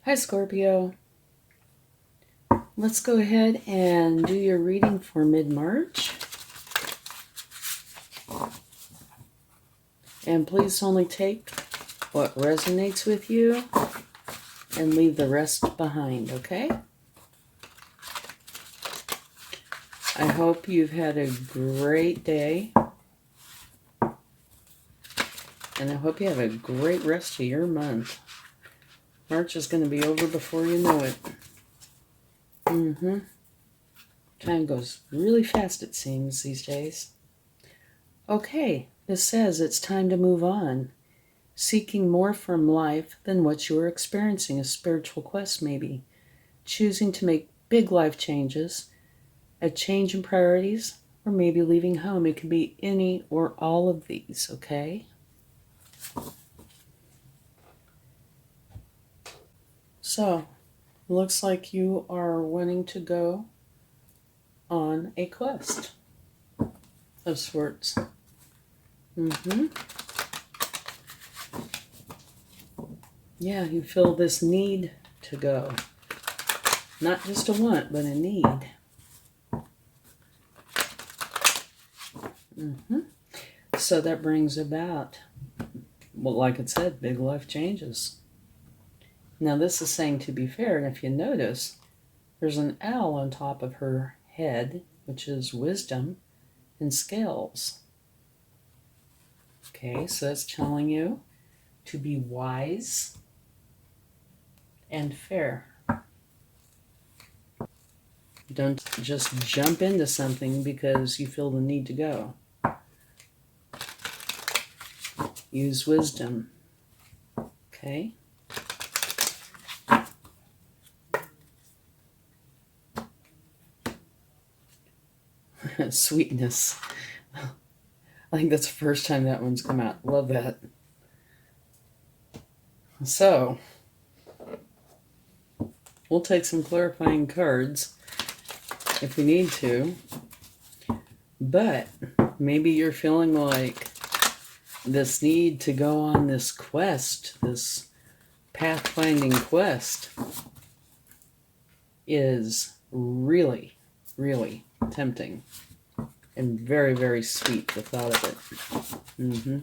Hi, Scorpio. Let's go ahead and do your reading for mid-March. And please only take what resonates with you and leave the rest behind, okay? I hope you've had a great day. And I hope you have a great rest of your month. March is going to be over before you know it. Time goes really fast, it seems, these days. Okay, this says it's time to move on. Seeking more from life than what you are experiencing, a spiritual quest maybe. Choosing to make big life changes, a change in priorities, or maybe leaving home. It could be any or all of these, okay? So, looks like you are wanting to go on a quest of sorts. Yeah, you feel this need to go. Not just a want, but a need. So that brings about, well, like it said, big life changes. Now this is saying to be fair, and if you notice, there's an owl on top of her head, which is wisdom, and scales. Okay, so that's telling you to be wise and fair. Don't just jump into something because you feel the need to go. Use wisdom. Okay? Sweetness. I think that's the first time that one's come out. Love that. So, we'll take some clarifying cards if we need to. But maybe you're feeling like this need to go on this quest, this pathfinding quest, is really, really tempting and very, very sweet, the thought of it.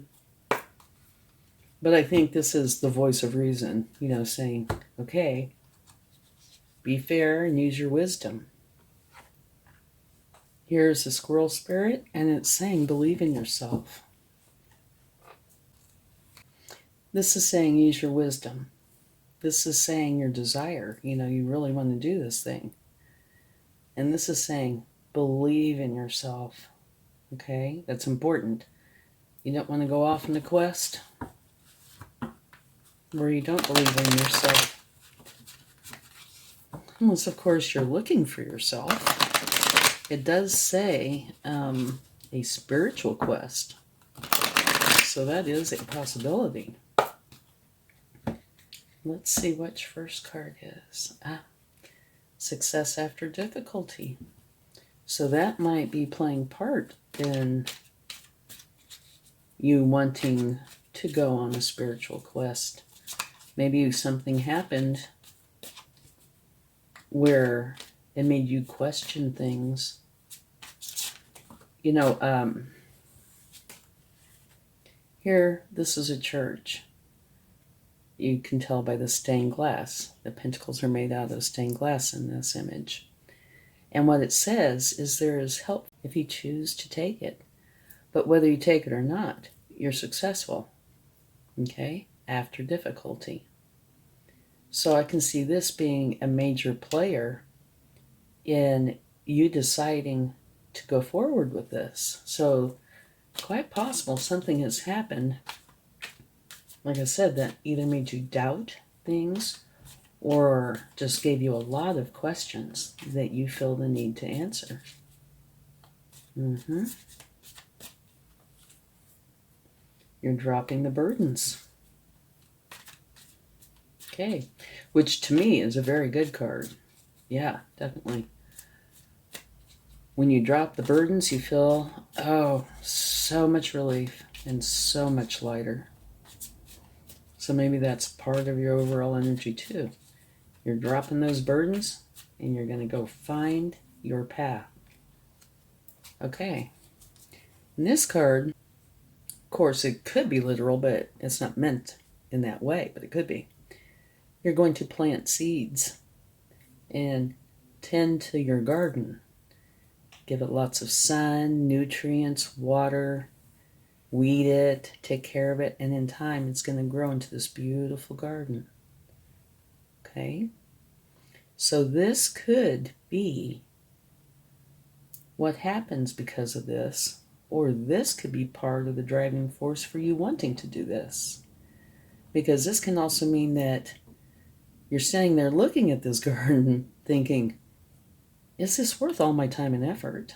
But I think this is the voice of reason, saying, okay, be fair and use your wisdom. Here's the squirrel spirit, and it's saying, believe in yourself. This is saying, use your wisdom. This is saying your desire. You really want to do this thing. And this is saying, believe in yourself. Okay? That's important. You don't want to go off on a quest where you don't believe in yourself. Unless, of course, you're looking for yourself. It does say a spiritual quest. So that is a possibility. Let's see which first card is. Success after difficulty. So that might be playing part in you wanting to go on a spiritual quest. Maybe something happened where it made you question things. Here, this is a church. You can tell by the stained glass. The pentacles are made out of stained glass in this image. And what it says is there is help if you choose to take it. But whether you take it or not, you're successful. Okay? After difficulty. So I can see this being a major player in you deciding to go forward with this. So quite possible something has happened, like I said, that either made you doubt things or just gave you a lot of questions that you feel the need to answer. You're dropping the burdens. Okay, which to me is a very good card. Yeah, definitely. When you drop the burdens, you feel, so much relief and so much lighter. So maybe that's part of your overall energy too. You're dropping those burdens and you're going to go find your path. Okay. And this card, of course, it could be literal, but it's not meant in that way, but it could be. You're going to plant seeds and tend to your garden. Give it lots of sun, nutrients, water, weed it, take care of it, and in time it's going to grow into this beautiful garden. Okay? So this could be what happens because of this, or this could be part of the driving force for you wanting to do this. Because this can also mean that you're standing there looking at this garden thinking, is this worth all my time and effort?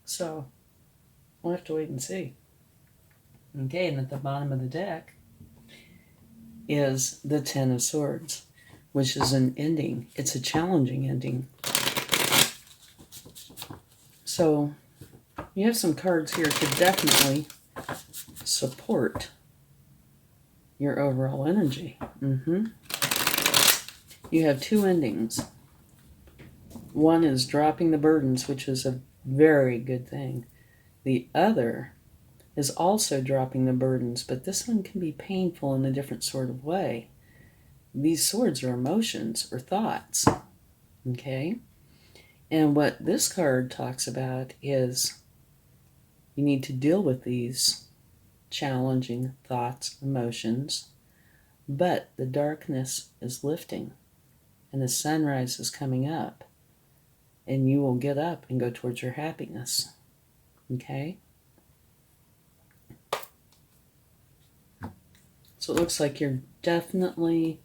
So we'll have to wait and see. Okay, and at the bottom of the deck is the Ten of Swords, which is an ending. It's a challenging ending. So you have some cards here to definitely support your overall energy. You have two endings. One is dropping the burdens, which is a very good thing. The other is also dropping the burdens, but this one can be painful in a different sort of way. These swords are emotions or thoughts. Okay? And what this card talks about is you need to deal with these challenging thoughts, emotions, but the darkness is lifting and the sunrise is coming up, and you will get up and go towards your happiness. Okay? So it looks like you're definitely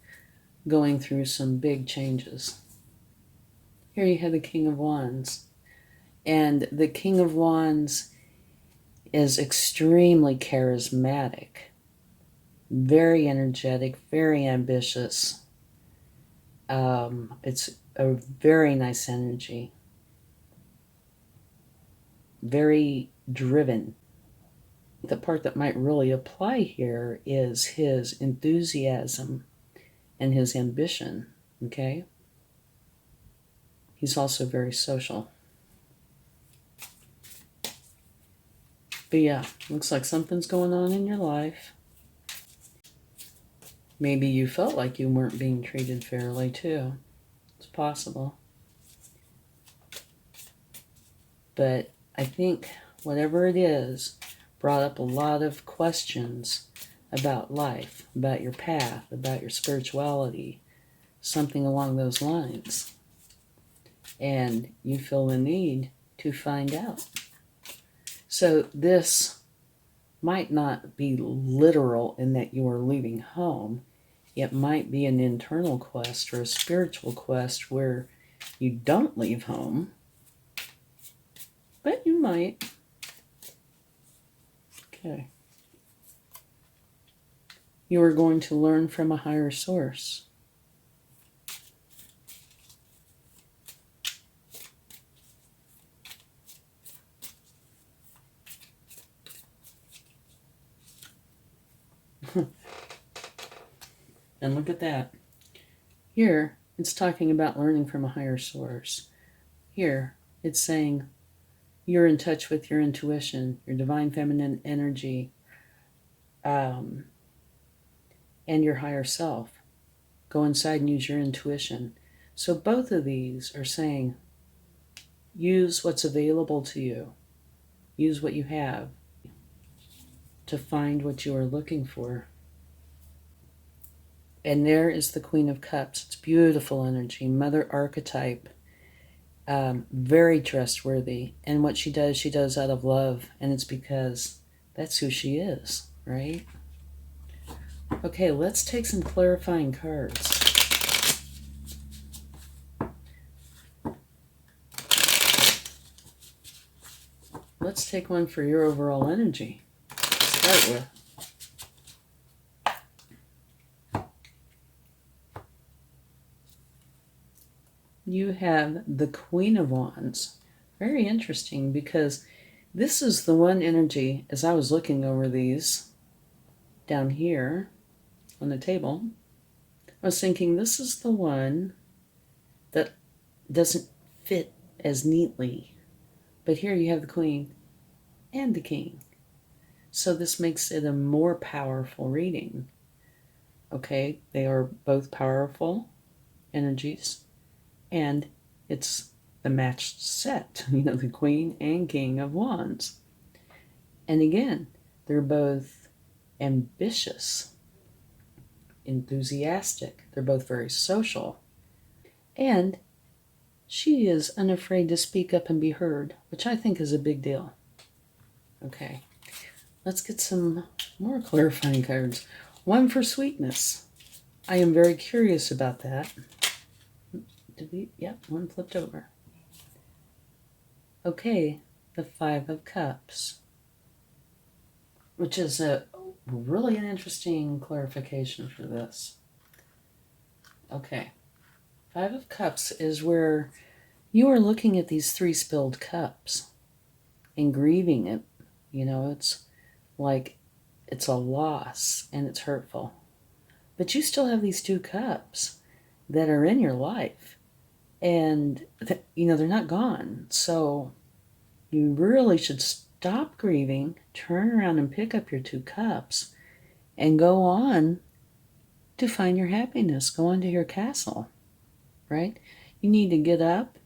going through some big changes. Here you have the King of Wands. And the King of Wands is extremely charismatic, very energetic, very ambitious. It's a very nice energy. Very driven. The part that might really apply here is his enthusiasm and his ambition, okay? He's also very social. But yeah, looks like something's going on in your life. Maybe you felt like you weren't being treated fairly too. It's possible. But I think whatever it is brought up a lot of questions about life, about your path, about your spirituality, something along those lines. And you feel the need to find out. So this might not be literal in that you are leaving home. It might be an internal quest or a spiritual quest where you don't leave home, but you might. Okay. You are going to learn from a higher source. And look at that. Here, it's talking about learning from a higher source. Here, it's saying you're in touch with your intuition, your divine feminine energy, and your higher self. Go inside and use your intuition. So both of these are saying, use what's available to you. Use what you have to find what you are looking for. And there is the Queen of Cups. It's beautiful energy, mother archetype, very trustworthy. And what she does out of love. And it's because that's who she is, right? Okay, let's take some clarifying cards. Let's take one for your overall energy to start with. You have the Queen of Wands. Very interesting, because this is the one energy, as I was looking over these down here on the table. I was thinking this is the one that doesn't fit as neatly. But here you have the Queen and the King. So this makes it a more powerful reading. Okay, they are both powerful energies, and it's the matched set, the Queen and King of Wands. And again, they're both ambitious, enthusiastic, they're both very social, and she is unafraid to speak up and be heard, which I think is a big deal. Okay, let's get some more clarifying cards. One for sweetness. I am very curious about that. Yep, one flipped over. Okay, the Five of Cups, which is really an interesting clarification for this. Okay, Five of Cups is where you are looking at these three spilled cups and grieving it. It's like it's a loss and it's hurtful. But you still have these two cups that are in your life, and they're not gone. So you really should stop grieving, turn around and pick up your two cups, and go on to find your happiness. Go on to your castle, right? You need to get up.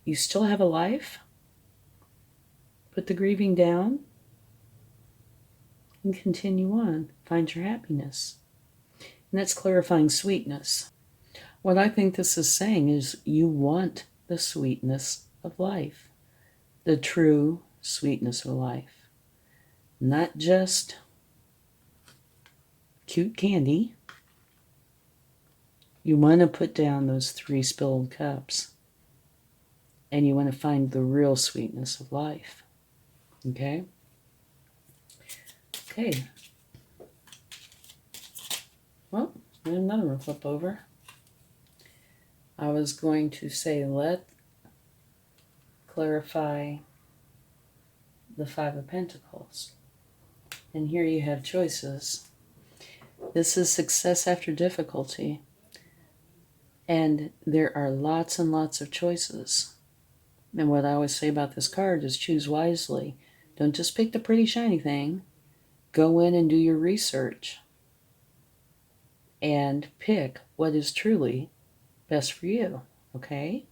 You still have a life. Put the grieving down and continue on. Find your happiness. And that's clarifying sweetness. What I think this is saying is you want the sweetness of life, the true sweetness of life, not just cute candy. You want to put down those three spilled cups, and you want to find the real sweetness of life. Okay? Okay. Well, another one flip over. I was going to say, let clarify the Five of Pentacles. And here you have choices. This is success after difficulty. And there are lots and lots of choices. And what I always say about this card is choose wisely. Don't just pick the pretty shiny thing. Go in and do your research. And pick what is truly best for you, okay?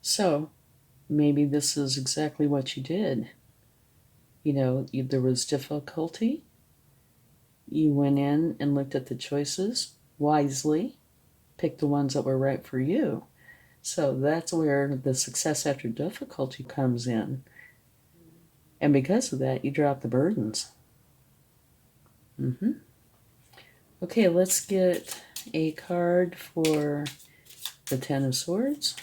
So, maybe this is exactly what you did. There was difficulty. You went in and looked at the choices wisely, picked the ones that were right for you. So that's where the success after difficulty comes in. And because of that, you drop the burdens. Okay, let's get a card for the Ten of Swords.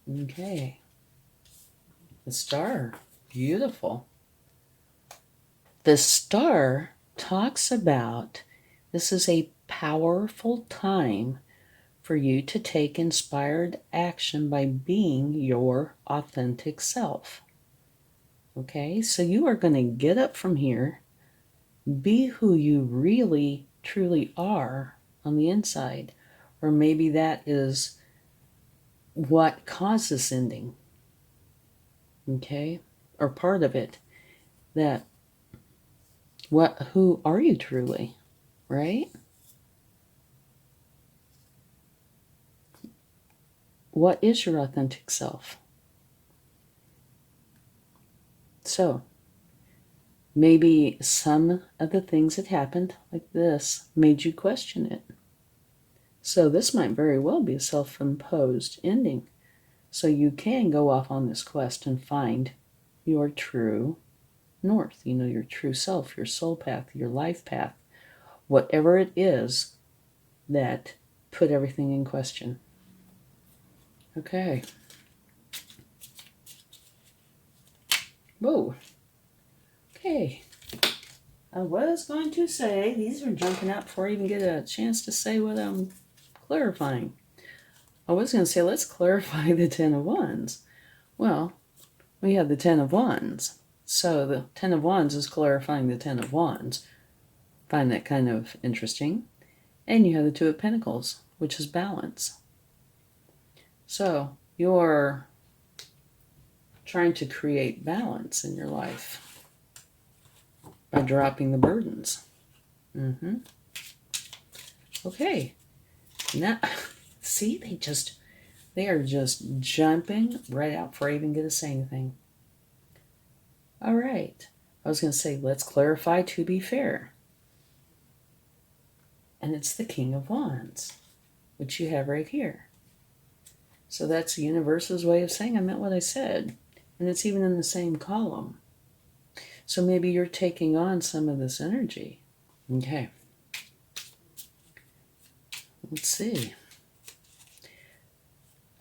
Okay. The Star. Beautiful. The Star talks about this is a powerful time for you to take inspired action by being your authentic self. Okay, so you are going to get up from here, be who you really, truly are on the inside. Or maybe that is what caused this ending. Okay, or part of it. Who are you truly, right? What is your authentic self? So, maybe some of the things that happened, like this, made you question it. So this might very well be a self-imposed ending. So you can go off on this quest and find your true north, your true self, your soul path, your life path, whatever it is that put everything in question. Okay. Whoa. Okay. I was going to say, these are jumping out before I even get a chance to say what I'm clarifying. I was going to say, let's clarify the Ten of Wands. Well, we have the Ten of Wands. So the Ten of Wands is clarifying the Ten of Wands. Find that kind of interesting. And you have the Two of Pentacles, which is balance. So you're trying to create balance in your life by dropping the burdens. Okay. Now, see, they are just jumping right out before I even get to say anything. All right. I was going to say, let's clarify to be fair. And it's the King of Wands, which you have right here. So that's the universe's way of saying I meant what I said. And it's even in the same column. So maybe you're taking on some of this energy. Okay. Let's see.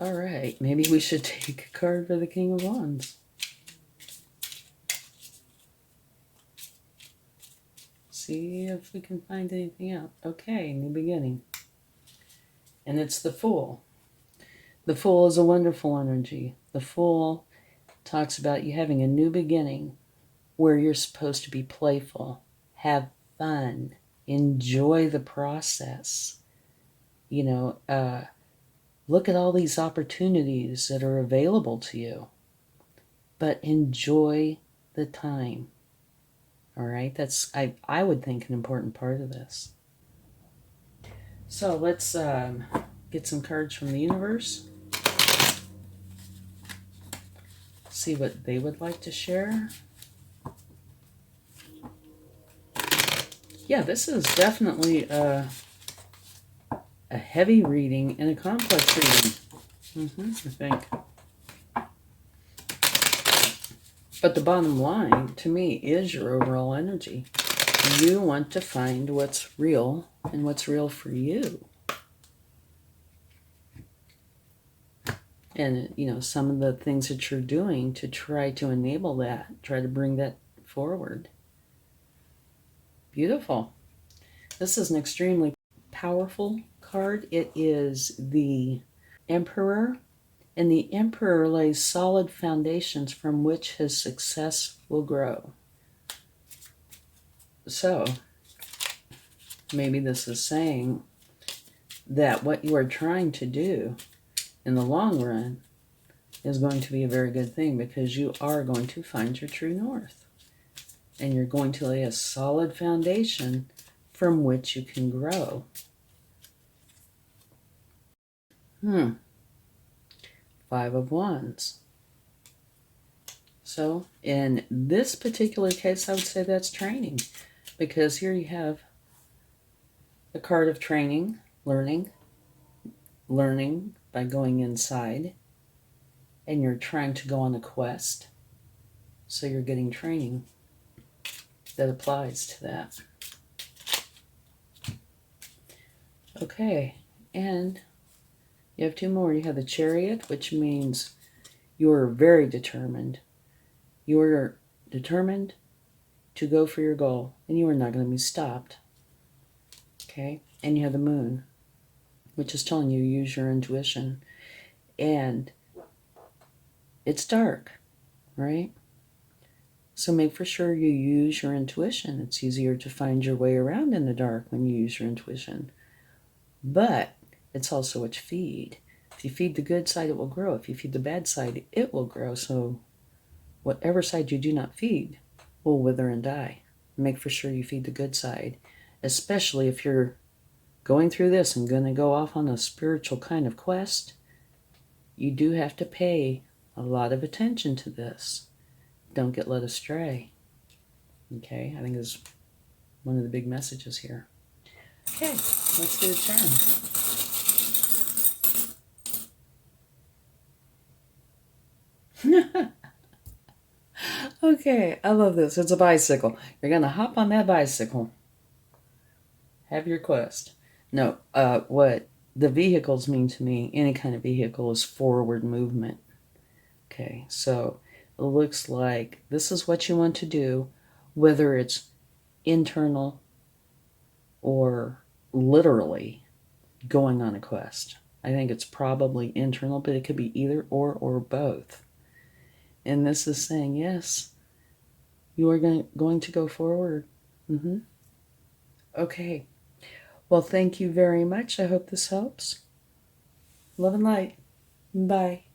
All right. Maybe we should take a card for the King of Wands. See if we can find anything out. Okay, new beginning. And it's the Fool. The Fool is a wonderful energy. The Fool talks about you having a new beginning where you're supposed to be playful, have fun, enjoy the process. You know, look at all these opportunities that are available to you, but enjoy the time. All right, that's, I would think, an important part of this. So let's get some cards from the universe. See what they would like to share. Yeah, this is definitely a heavy reading and a complex reading, I think. But the bottom line, to me, is your overall energy. You want to find what's real and what's real for you. And, you know, some of the things that you're doing to try to enable that, try to bring that forward. Beautiful. This is an extremely powerful card. It is the Emperor. And the Emperor lays solid foundations from which his success will grow. So, maybe this is saying that what you are trying to do in the long run is going to be a very good thing, because you are going to find your true north. And you're going to lay a solid foundation from which you can grow. Five of Wands. So in this particular case, I would say that's training, because here you have the card of training, learning by going inside, and you're trying to go on a quest. So you're getting training that applies to that. Okay, and you have two more. You have the Chariot, which means you're very determined. You're determined to go for your goal, and you are not going to be stopped. Okay, and you have the Moon, which is telling you use your intuition. And it's dark, right? So make for sure you use your intuition. It's easier to find your way around in the dark when you use your intuition. But it's also what you feed. If you feed the good side, it will grow. If you feed the bad side, it will grow. So whatever side you do not feed will wither and die. Make for sure you feed the good side, especially if you're going through this and going to go off on a spiritual kind of quest. You do have to pay a lot of attention to this. Don't get led astray. Okay, I think is one of the big messages here. Okay, let's do a turn. Okay, I love this. It's a bicycle. You're going to hop on that bicycle. Have your quest. No, what the vehicles mean to me, any kind of vehicle, is forward movement. Okay, so it looks like this is what you want to do, whether it's internal or literally going on a quest. I think it's probably internal, but it could be either or both. And this is saying, yes, you are going to go forward. Okay. Well, thank you very much. I hope this helps. Love and light. Bye.